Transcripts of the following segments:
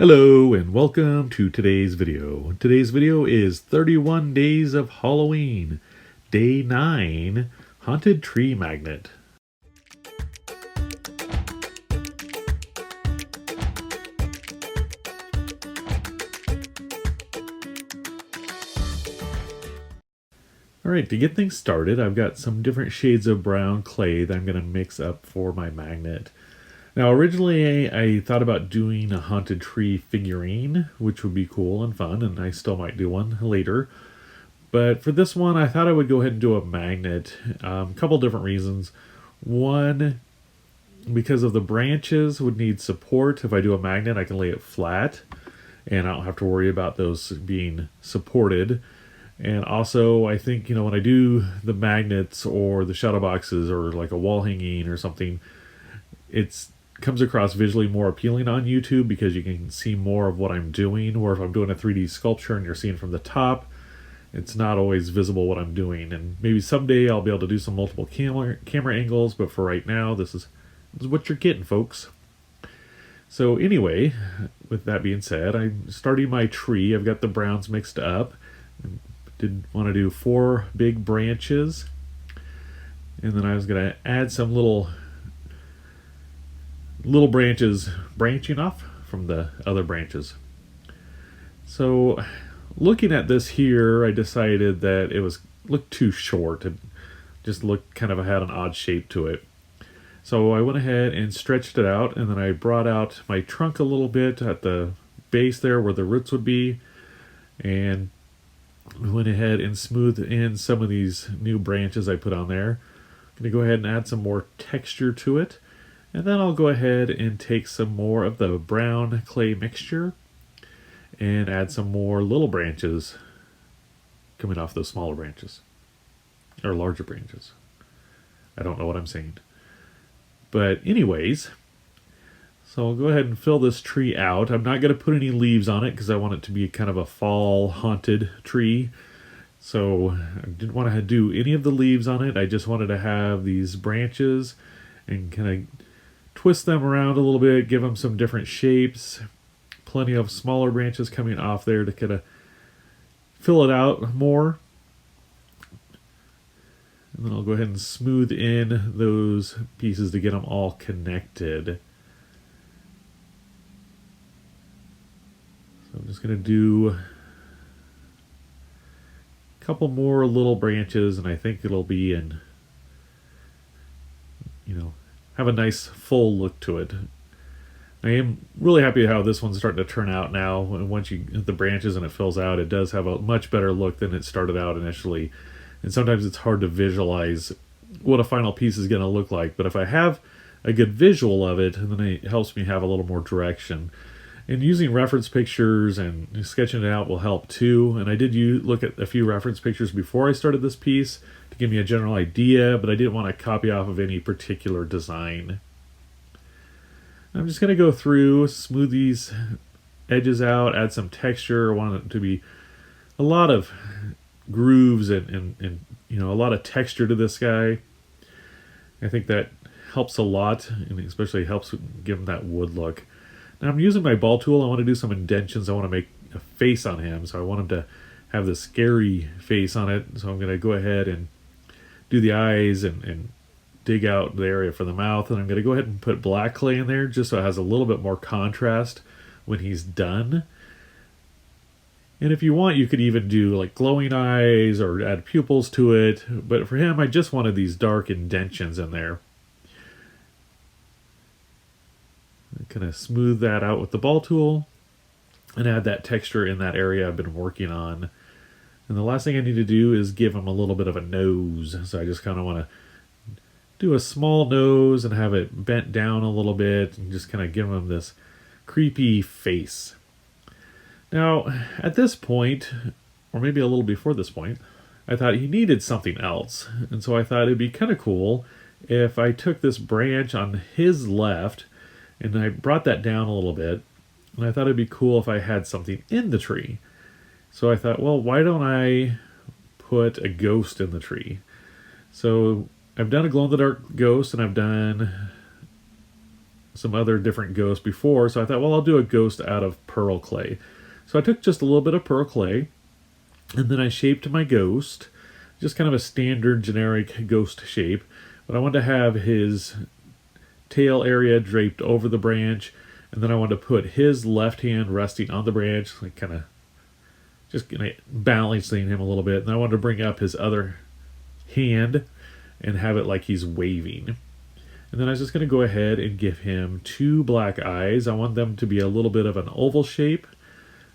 Hello and welcome to today's video. Today's video is 31 Days of Halloween, Day 9, Haunted Tree Magnet. Alright, to get things started, I've got some different shades of brown clay that I'm going to mix up for my magnet. Now, originally I thought about doing a haunted tree figurine, which would be cool and fun, and I still might do one later. But for this one, I thought I would go ahead and do a magnet. A couple different reasons. One, because of the branches would need support. If I do a magnet, I can lay it flat, and I don't have to worry about those being supported. And also, I think, when I do the magnets or the shadow boxes or like a wall hanging or something, it's comes across visually more appealing on YouTube because you can see more of what I'm doing. Or if I'm doing a 3D sculpture and you're seeing from the top, it's not always visible what I'm doing. And maybe someday I'll be able to do some multiple camera angles, but for right now, this is what you're getting, folks. So anyway, with that being said, I'm starting my tree. I've got the browns mixed up. Did want to do 4 big branches, and then I was going to add some little branches branching off from the other branches. So looking at this here, I decided that it looked too short. It just looked had an odd shape to it. So I went ahead and stretched it out, and then I brought out my trunk a little bit at the base there where the roots would be, and went ahead and smoothed in some of these new branches I put on there. I'm going to go ahead and add some more texture to it. And then I'll go ahead and take some more of the brown clay mixture and add some more little branches coming off those smaller branches. Or larger branches. I don't know what I'm saying. But anyways, so I'll go ahead and fill this tree out. I'm not going to put any leaves on it because I want it to be kind of a fall haunted tree. So I didn't want to do any of the leaves on it. I just wanted to have these branches and kind of twist them around a little bit, give them some different shapes. Plenty of smaller branches coming off there to kind of fill it out more. And then I'll go ahead and smooth in those pieces to get them all connected. So I'm just going to do a couple more little branches, and I think it'll be have a nice full look to it. I am really happy how this one's starting to turn out now. Once you get the branches and it fills out, it does have a much better look than it started out initially. And sometimes it's hard to visualize what a final piece is going to look like. But if I have a good visual of it, then it helps me have a little more direction. And using reference pictures and sketching it out will help too. And I did look at a few reference pictures before I started this piece to give me a general idea, but I didn't want to copy off of any particular design. I'm just going to go through, smooth these edges out, add some texture. I want it to be a lot of grooves and a lot of texture to this guy. I think that helps a lot, and especially helps give him that wood look. Now I'm using my ball tool. I want to do some indentions. I want to make a face on him, so I want him to have the scary face on it. So I'm going to go ahead and do the eyes and dig out the area for the mouth. And I'm going to go ahead and put black clay in there just so it has a little bit more contrast when he's done. And if you want, you could even do like glowing eyes or add pupils to it. But for him, I just wanted these dark indentions in there. Kind of smooth that out with the ball tool and add that texture in that area I've been working on. And the last thing I need to do is give him a little bit of a nose. So I just kind of want to do a small nose and have it bent down a little bit and just kind of give him this creepy face. Now, at this point, or maybe a little before this point, I thought he needed something else. And so I thought it'd be kind of cool if I took this branch on his left and I brought that down a little bit, and I thought it'd be cool if I had something in the tree. So I thought, well, why don't I put a ghost in the tree? So I've done a glow-in-the-dark ghost, and I've done some other different ghosts before, so I thought, well, I'll do a ghost out of pearl clay. So I took just a little bit of pearl clay, and then I shaped my ghost, just kind of a standard generic ghost shape, but I wanted to have his tail area draped over the branch, and then I wanted to put his left hand resting on the branch, like kind of just balancing him a little bit. And then I wanted to bring up his other hand and have it like he's waving. And then I was just going to go ahead and give him 2 black eyes. I want them to be a little bit of an oval shape.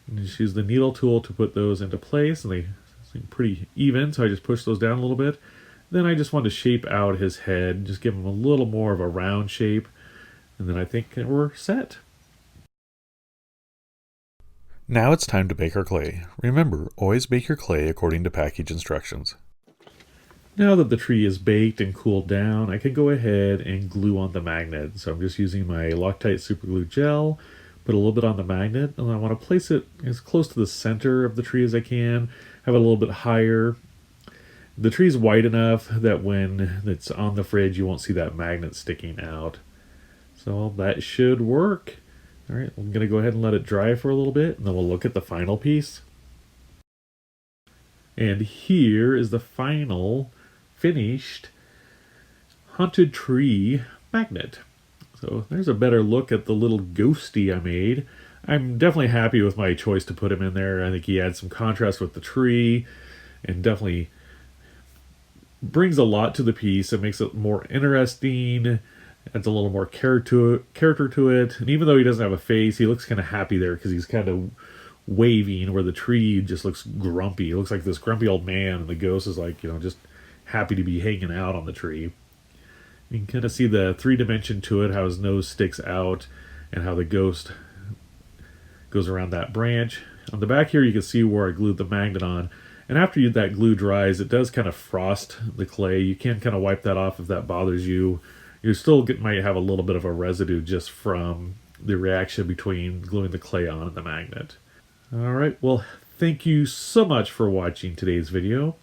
And just use the needle tool to put those into place, and they seem pretty even, so I just push those down a little bit. Then I just wanted to shape out his head, just give him a little more of a round shape, and then I think we're set. Now it's time to bake our clay. Remember, always bake your clay according to package instructions. Now that the tree is baked and cooled down, I can go ahead and glue on the magnet. So I'm just using my Loctite super glue gel, put a little bit on the magnet, and I want to place it as close to the center of the tree as I can, have it a little bit higher. The tree's wide enough that when it's on the fridge, you won't see that magnet sticking out. So that should work. All right, I'm going to go ahead and let it dry for a little bit, and then we'll look at the final piece. And here is the final finished haunted tree magnet. So there's a better look at the little ghosty I made. I'm definitely happy with my choice to put him in there. I think he adds some contrast with the tree and definitely brings a lot to the piece. It makes it more interesting, adds a little more character to it. And even though he doesn't have a face, he looks kind of happy there because he's kind of waving, where the tree just looks grumpy. It looks like this grumpy old man, and the ghost is like, just happy to be hanging out on the tree. You can kind of see the 3-dimension to it, how his nose sticks out, and how the ghost goes around that branch. On the back here, you can see where I glued the magnet on. And after that glue dries, it does kind of frost the clay. You can kind of wipe that off if that bothers you. You still might have a little bit of a residue just from the reaction between gluing the clay on and the magnet. All right, well, thank you so much for watching today's video.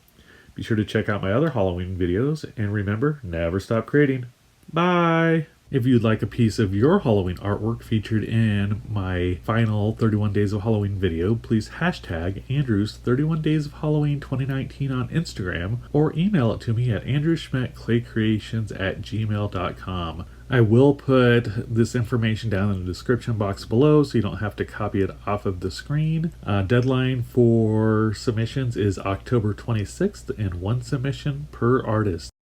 Be sure to check out my other Halloween videos, and remember, never stop creating. Bye! If you'd like a piece of your Halloween artwork featured in my final 31 Days of Halloween video, please hashtag Andrew's 31 Days of Halloween 2019 on Instagram, or email it to me at andrewschmidtclaycreations@gmail.com. I will put this information down in the description box below so you don't have to copy it off of the screen. Deadline for submissions is October 26th, and 1 submission per artist.